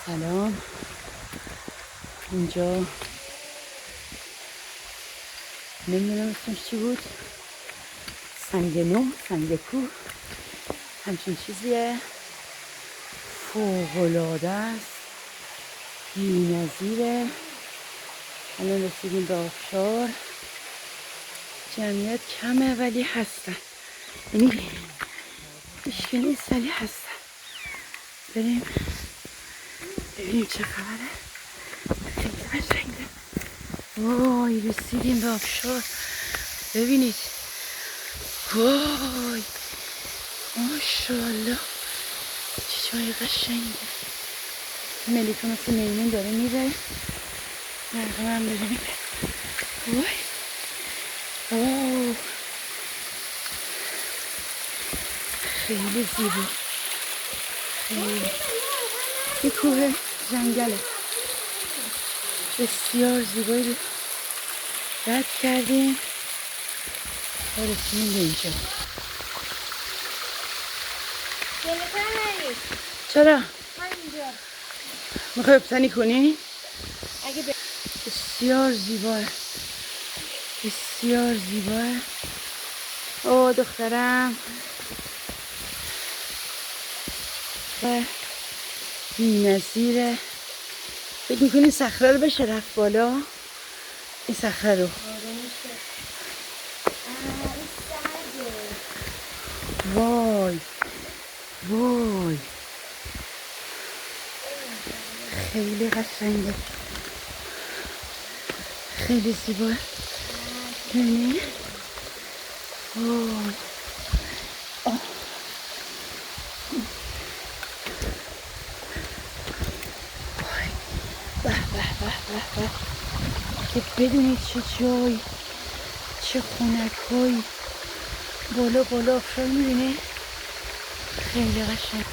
سلام. اینجا نمیدونم اسمش چی بود، سنگ نو، سنگ کوه، همچین چیزیه. فوق‌العاده است، بی‌نظیره. الان رسیدیم به آبشار. جمعیت کمه ولی هستن، یعنی هیچکی نیست ولی هستن. بریم ببینیم چه خبره. خیلی قشنگه. وای رسیدیم به آبشار، ببینید. وای ماشاءالله چه جای قشنگه. ملیکا مثل میمون داره میره. نرقه من ببینیم. وای اوه خیلی زیبا، خیلی. این کوه جنگله بسیار زیبایی رو رد کردیم و رسیدیم به اینجا. چرا؟ همینجا میخوای ابتنی کنی؟ اگه بسیار زیباه، بسیار زیباه. اوه دخترم بی نظیره. فکر میکنی صخره رو بشه رفت بالا؟ این صخره رو وای وای خیلی قشنگه، خیلی زیباه. ببینی؟ وای آه. وای به به به به به. که بدونید چه جایی، چه خونکایی بالا بالا آبشار میبینی؟ خیلی قشنگ.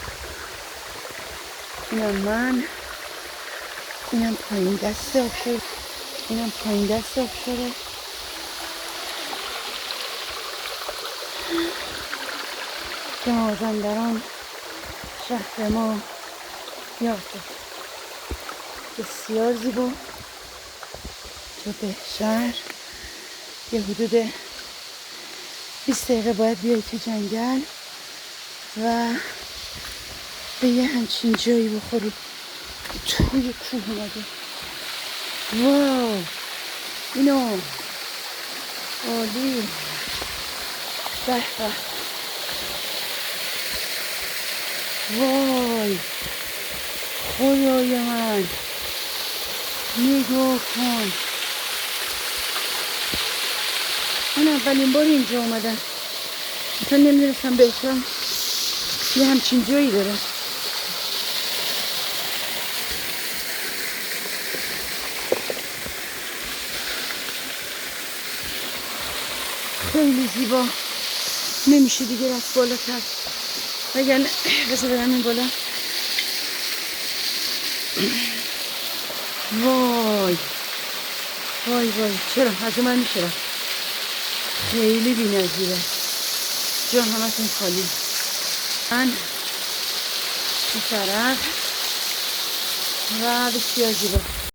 اینم من، اینم پایین دست آبشار، اینم پایین دست آبشاره که مازندران شهر ما یاد داد. بسیار زیبا. تو به شهر یه حدود 20 دقیقه باید بیای تو جنگل و به یه همچین جایی بخوری توی کوه اومده. واو اینو عالی. به به. وای خدای من نگاه کن. من اولین بار اینجا اومدم، اصلا نمیدونستم بهترم یه همچین جایی داره. خیلی زیبا. نمیشه دیگه رفت بالاتر وگرنه بذار برم این بالا. وای وای وای چرا از من میشه رفت. خیلی بی نظیره. جا همتون خالی. من این طرف و بسیار زیبا.